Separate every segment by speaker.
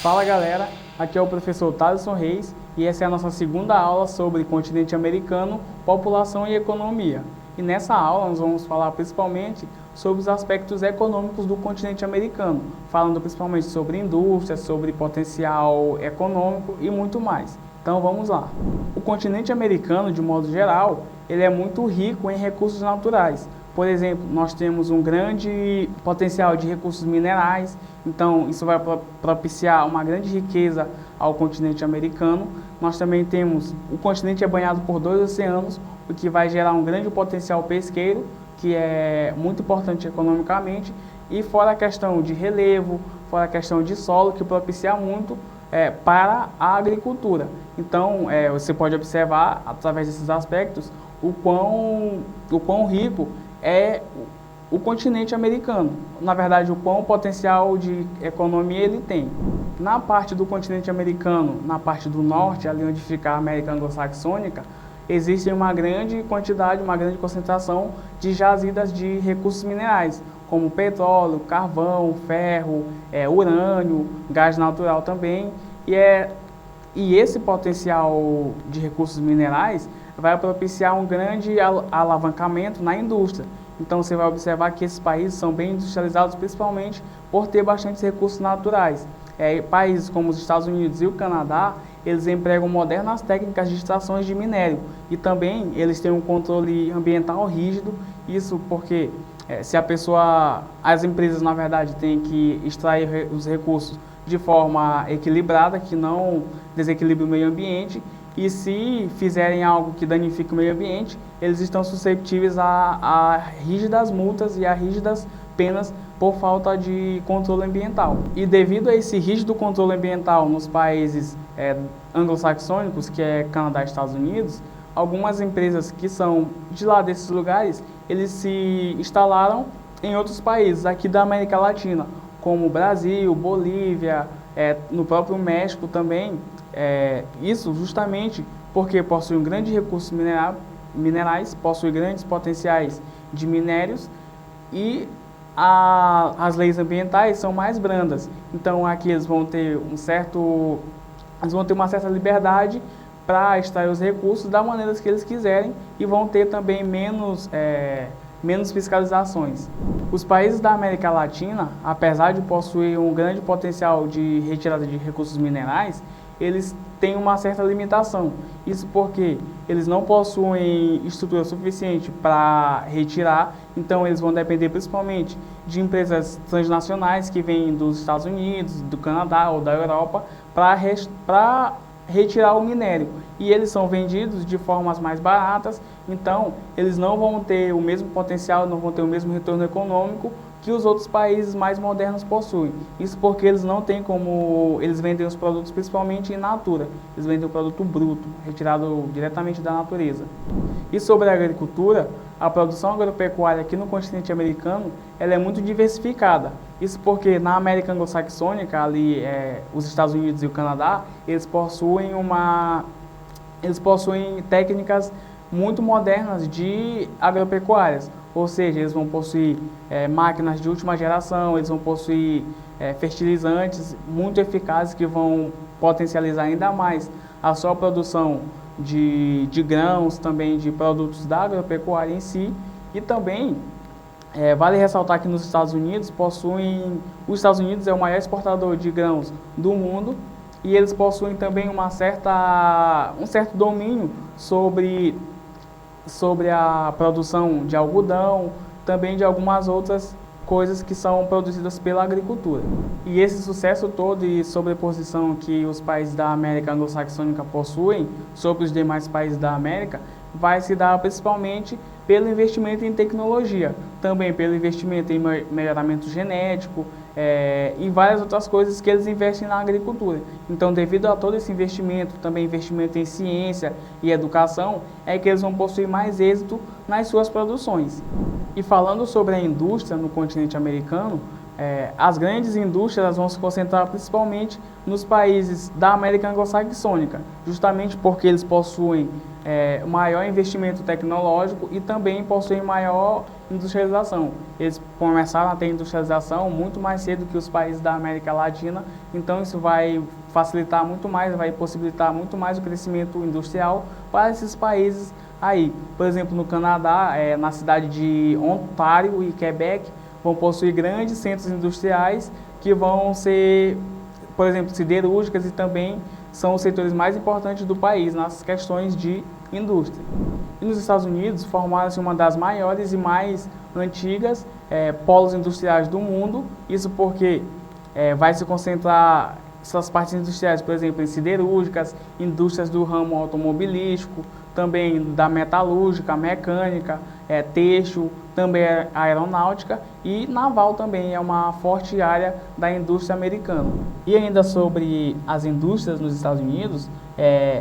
Speaker 1: Fala galera, aqui é o professor Thaleson Reis e essa é a nossa segunda aula sobre continente americano, população e economia. E nessa aula nós vamos falar principalmente sobre os aspectos econômicos do continente americano, falando principalmente sobre indústria, sobre potencial econômico e muito mais. Então vamos lá. O continente americano, de modo geral, ele é muito rico em recursos naturais. Por exemplo, nós temos um grande potencial de recursos minerais, então isso vai propiciar uma grande riqueza ao continente americano. Nós também temos, o continente é banhado por 2 oceanos, o que vai gerar um grande potencial pesqueiro, que é muito importante economicamente, e fora a questão de relevo, fora a questão de solo, que propicia muito para a agricultura. Então, você pode observar, através desses aspectos, o quão rico é o continente americano. Na verdade, o quão potencial de economia ele tem. Na parte do continente americano, na parte do norte, ali onde fica a América Anglo-Saxônica, existe uma grande quantidade, uma grande concentração de jazidas de recursos minerais, como petróleo, carvão, ferro, urânio, gás natural também. E esse potencial de recursos minerais vai propiciar um grande alavancamento na indústria. Então você vai observar que esses países são bem industrializados, principalmente por ter bastantes recursos naturais. Países como os Estados Unidos e o Canadá, eles empregam modernas técnicas de extrações de minério e também eles têm um controle ambiental rígido. Isso porque as empresas na verdade têm que extrair os recursos de forma equilibrada, que não desequilibre o meio ambiente. E se fizerem algo que danifique o meio ambiente, eles estão suscetíveis a rígidas multas e a rígidas penas por falta de controle ambiental. E devido a esse rígido controle ambiental nos países anglo-saxônicos, que é Canadá e Estados Unidos, algumas empresas que são de lá desses lugares, eles se instalaram em outros países aqui da América Latina, como Brasil, Bolívia, no próprio México também. Isso justamente porque possui um grande recurso minerais, possui grandes potenciais de minérios e as leis ambientais são mais brandas. Então aqui eles vão ter uma certa liberdade para extrair os recursos da maneira que eles quiserem e vão ter também menos fiscalizações. Os países da América Latina, apesar de possuir um grande potencial de retirada de recursos minerais, eles têm uma certa limitação. Isso porque eles não possuem estrutura suficiente para retirar, então eles vão depender principalmente de empresas transnacionais que vêm dos Estados Unidos, do Canadá ou da Europa para retirar o minério. E eles são vendidos de formas mais baratas, então eles não vão ter o mesmo potencial, não vão ter o mesmo retorno econômico que os outros países mais modernos possuem. Isso porque eles não têm como eles vendem os produtos principalmente in natura. Eles vendem o produto bruto, retirado diretamente da natureza. E sobre a agricultura, a produção agropecuária aqui no continente americano, ela é muito diversificada. Isso porque na América Anglo-Saxônica, ali os Estados Unidos e o Canadá, eles possuem técnicas muito modernas de agropecuárias. Ou seja, eles vão possuir máquinas de última geração, eles vão possuir fertilizantes muito eficazes que vão potencializar ainda mais a sua produção de grãos, também de produtos da agropecuária em si. E também vale ressaltar que nos Estados Unidos os Estados Unidos é o maior exportador de grãos do mundo e eles possuem também um certo domínio sobre a produção de algodão, também de algumas outras coisas que são produzidas pela agricultura. E esse sucesso todo e sobreposição que os países da América Anglo-Saxônica possuem sobre os demais países da América vai se dar principalmente pelo investimento em tecnologia, também pelo investimento em melhoramento genético e várias outras coisas que eles investem na agricultura. Então, devido a todo esse investimento, também investimento em ciência e educação, é que eles vão possuir mais êxito nas suas produções. E falando sobre a indústria no continente americano, as grandes indústrias vão se concentrar principalmente nos países da América Anglo-Saxônica, justamente porque eles possuem maior investimento tecnológico e também possuem maior industrialização. Eles começaram a ter industrialização muito mais cedo que os países da América Latina, então isso vai facilitar muito mais, vai possibilitar muito mais o crescimento industrial para esses países aí. Por exemplo, no Canadá, na cidade de Ontário e Quebec, vão possuir grandes centros industriais que vão ser, por exemplo, siderúrgicas, e também são os setores mais importantes do país nas questões de indústria. E nos Estados Unidos formaram-se uma das maiores e mais antigas polos industriais do mundo, isso porque vai se concentrar essas partes industriais, por exemplo, em siderúrgicas, indústrias do ramo automobilístico, também da metalúrgica, mecânica, têxtil, também aeronáutica, e naval também é uma forte área da indústria americana. E ainda sobre as indústrias nos Estados Unidos,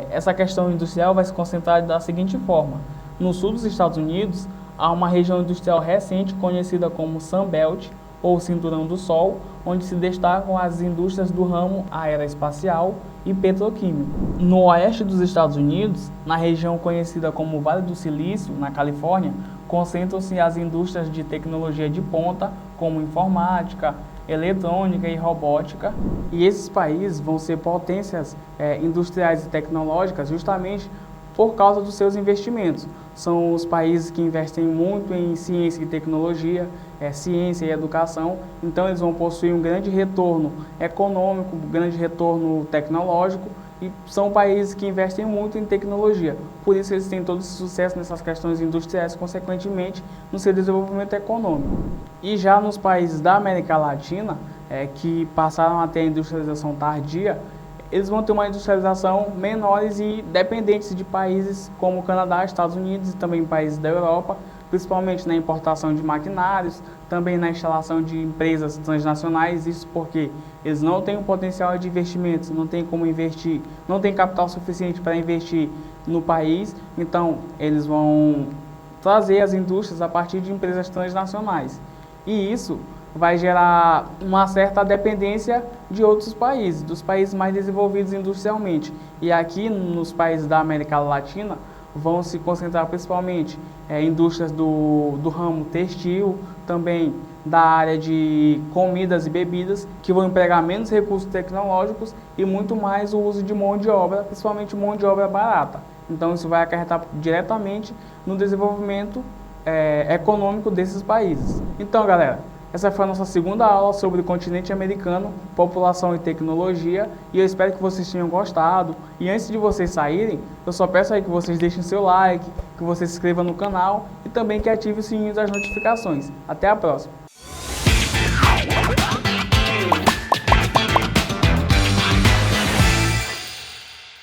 Speaker 1: essa questão industrial vai se concentrar da seguinte forma: no sul dos Estados Unidos há uma região industrial recente conhecida como Sun Belt, ou Cinturão do Sol, onde se destacam as indústrias do ramo aeroespacial e petroquímico. No oeste dos Estados Unidos, na região conhecida como Vale do Silício, na Califórnia, concentram-se as indústrias de tecnologia de ponta, como informática, eletrônica e robótica. E esses países vão ser potências industriais e tecnológicas justamente por causa dos seus investimentos. São os países que investem muito em ciência e tecnologia, ciência e educação, então eles vão possuir um grande retorno econômico, um grande retorno tecnológico, e são países que investem muito em tecnologia. Por isso eles têm todo esse sucesso nessas questões industriais, consequentemente no seu desenvolvimento econômico. E já nos países da América Latina, que passaram a ter a industrialização tardia, eles vão ter uma industrialização menores e dependentes de países como o Canadá, Estados Unidos e também países da Europa, principalmente na importação de maquinários, também na instalação de empresas transnacionais. Isso porque eles não têm um potencial de investimentos, não têm como investir, não têm capital suficiente para investir no país, então eles vão trazer as indústrias a partir de empresas transnacionais. E isso vai gerar uma certa dependência de outros países, dos países mais desenvolvidos industrialmente. E aqui nos países da América Latina vão se concentrar principalmente indústrias do ramo textil, também da área de comidas e bebidas, que vão empregar menos recursos tecnológicos e muito mais o uso de mão de obra, principalmente mão de obra barata. Então isso vai acarretar diretamente no desenvolvimento econômico desses países. Então, galera, essa foi a nossa segunda aula sobre o continente americano, população e tecnologia, e eu espero que vocês tenham gostado. E antes de vocês saírem, eu só peço aí que vocês deixem seu like, que você se inscreva no canal e também que ative o sininho das notificações. Até a próxima!